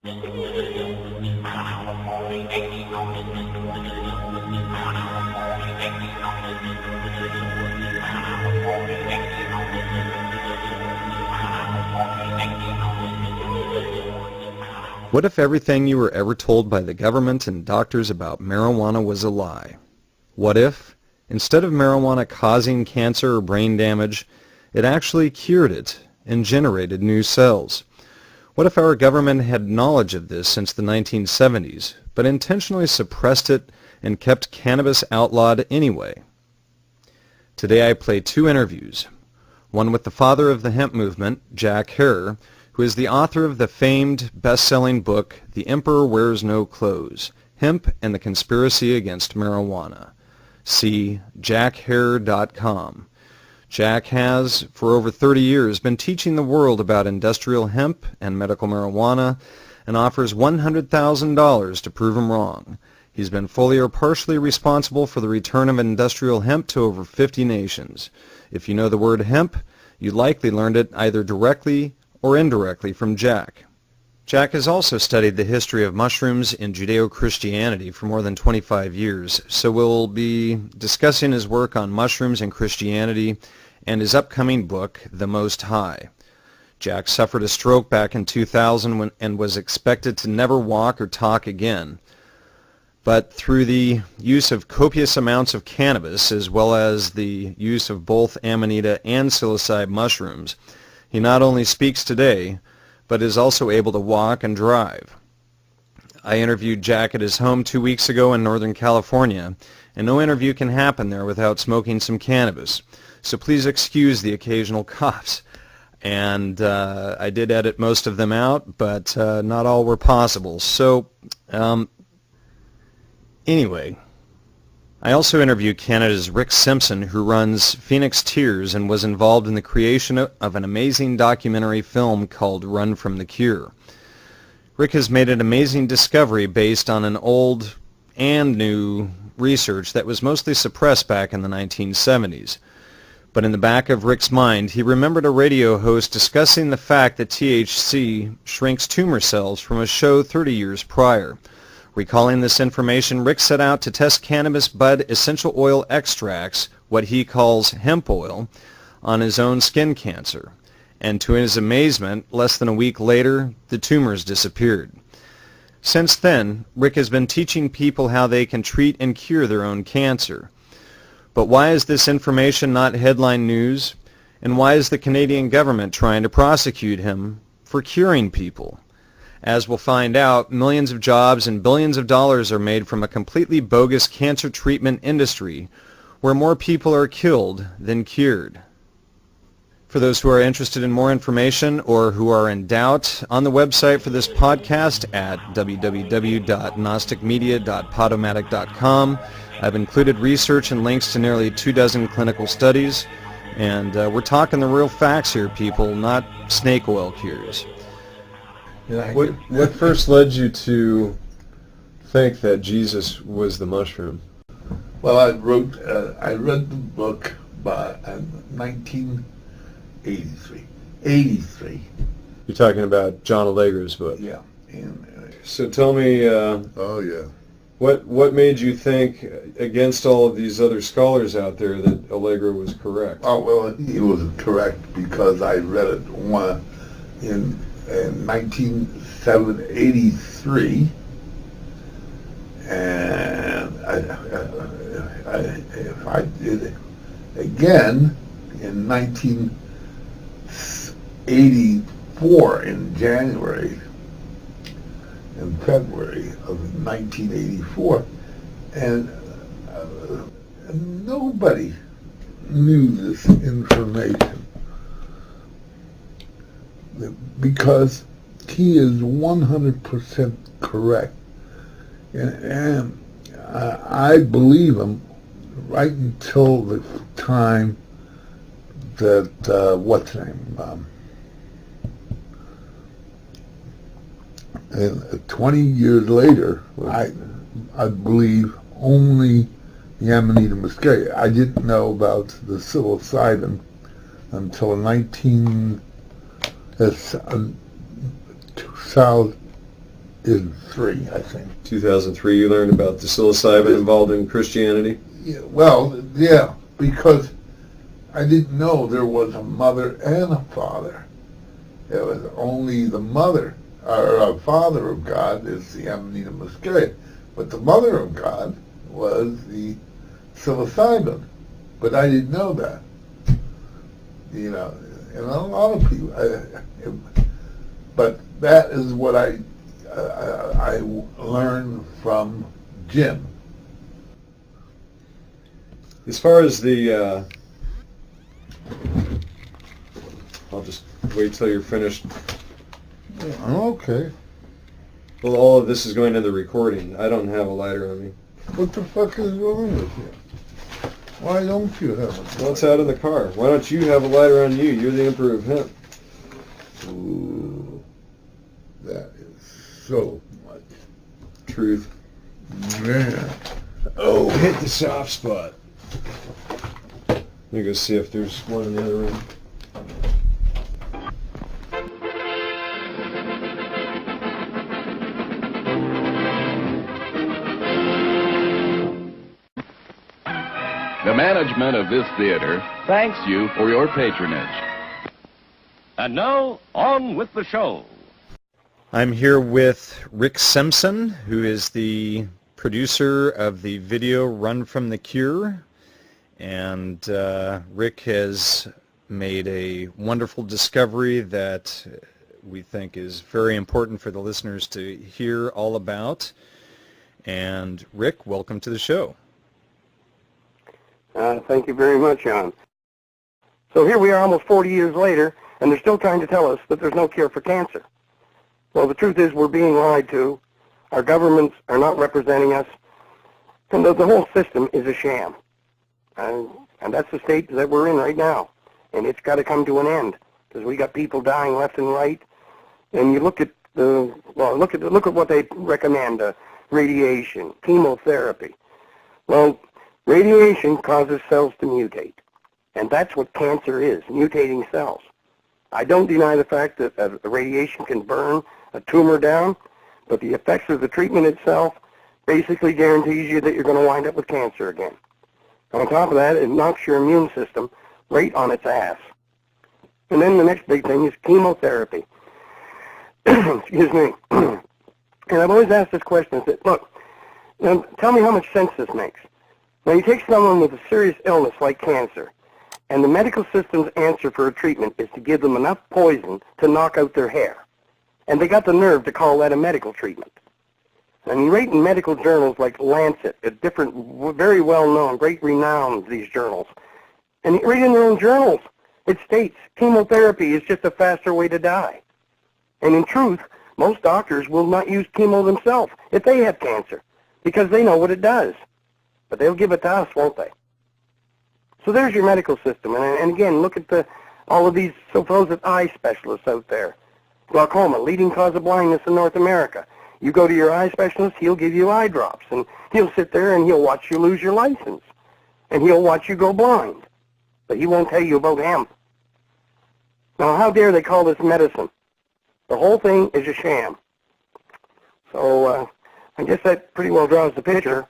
What if everything you were ever told by the government and doctors about marijuana was a lie? What if, instead of marijuana causing cancer or brain damage, it actually cured it and generated new cells? What if our government had knowledge of this since the 1970s, but intentionally suppressed it and kept cannabis outlawed anyway? Today I play two interviews, one with the father of the hemp movement, Jack Herer, who is the author of the famed best-selling book, The Emperor Wears No Clothes, Hemp and the Conspiracy Against Marijuana. See jackherer.com. Jack has, for over 30 years, been teaching the world about industrial hemp and medical marijuana and offers $100,000 to prove him wrong. He's been fully or partially responsible for the return of industrial hemp to over 50 nations. If you know the word hemp, you likely learned it either directly or indirectly from Jack. Jack has also studied the history of mushrooms in Judeo-Christianity for more than 25 years, so we'll be discussing his work on mushrooms and Christianity and his upcoming book, The Most High. Jack suffered a stroke back in 2000 and was expected to never walk or talk again. But through the use of copious amounts of cannabis, as well as the use of both amanita and psilocybe mushrooms, he not only speaks today, but is also able to walk and drive. I interviewed Jack at his home 2 weeks ago in Northern California, and no interview can happen there without smoking some cannabis. So please excuse the occasional coughs. And I did edit most of them out, but not all were possible. So, anyway, I also interviewed Canada's Rick Simpson, who runs Phoenix Tears and was involved in the creation of an amazing documentary film called Run from the Cure. Rick has made an amazing discovery based on an old and new research that was mostly suppressed back in the 1970s. But in the back of Rick's mind, he remembered a radio host discussing the fact that THC shrinks tumor cells from a show 30 years prior. Recalling this information, Rick set out to test cannabis bud essential oil extracts, what he calls hemp oil, on his own skin cancer. And to his amazement, less than a week later, the tumors disappeared. Since then, Rick has been teaching people how they can treat and cure their own cancer. But why is this information not headline news? And why is the Canadian government trying to prosecute him for curing people? As we'll find out, millions of jobs and billions of dollars are made from a completely bogus cancer treatment industry where more people are killed than cured. For those who are interested in more information or who are in doubt, on the website for this podcast at www.gnosticmedia.podomatic.com, I've included research and links to nearly 24 clinical studies, and we're talking the real facts here, people, not snake oil cures. What first led you to think that Jesus was the mushroom? Well, I read the book by 1983. 83. You're talking about John Allegra's book. Yeah. So tell me. Oh yeah. What made you think, against all of these other scholars out there, that Allegra was correct? Oh well, he was correct because I read it in 1983, and I did it again in 1984 in January and February of 1984, and nobody knew this information. Because he is 100% correct, and I believe him right until the time that what's his name? And 20 years later, I believe only the Amanita muscaria. I didn't know about the psilocybin until 2000 2003, I think. 2003, you learned about the psilocybin involved in Christianity? Yeah, well, yeah, because I didn't know there was a mother and a father. It was only the mother, or father of God is the Amanita muscaria, but the mother of God was the psilocybin. But I didn't know that. You know, and a lot of people. But that is what I learned from Jim. As far as the, I'll just wait till you're finished. Okay. Well, all of this is going to the recording. I don't have a lighter on me. What the fuck is wrong with you? Why don't you have it? Well, it's out in the car. Why don't you have a lighter on you? You're the emperor of hemp. Ooh, that is so much Truth. man. Oh, hit the soft spot. Let me go see if there's one in the other room. The management of this theater thanks you for your patronage. And now, on with the show. I'm here with Rick Simpson, who is the producer of the video Run from the Cure. And Rick has made a wonderful discovery that we think is very important for the listeners to hear all about. And Rick, welcome to the show. Thank you very much, John. So here we are almost 40 years later, and they're still trying to tell us that there's no cure for cancer. Well, the truth is we're being lied to. Our governments are not representing us. And the whole system is a sham. And that's the state that we're in right now. And it's got to come to an end, because we got people dying left and right. And you look at look at what they recommend: radiation, chemotherapy. Well, radiation causes cells to mutate, and that's what cancer is: mutating cells. I don't deny the fact that radiation can burn a tumor down, but the effects of the treatment itself basically guarantees you that you're going to wind up with cancer again. On top of that, it knocks your immune system right on its ass. And then the next big thing is chemotherapy. Excuse me. And I've always asked this question. I said, look, tell me how much sense this makes. Now, you take someone with a serious illness like cancer, and the medical system's answer for a treatment is to give them enough poison to knock out their hair. And they got the nerve to call that a medical treatment. And you read in medical journals like Lancet, a different, very well-known, great renown, these journals. And you read in their own journals, it states chemotherapy is just a faster way to die. And in truth, most doctors will not use chemo themselves if they have cancer, because they know what it does. But they'll give it to us, won't they? So there's your medical system. And again, look at all of these supposed eye specialists out there. Glaucoma, leading cause of blindness in North America. You go to your eye specialist, he'll give you eye drops, and he'll sit there and he'll watch you lose your license. And he'll watch you go blind. But he won't tell you about hemp. Now, how dare they call this medicine? The whole thing is a sham. So I guess that pretty well draws the picture.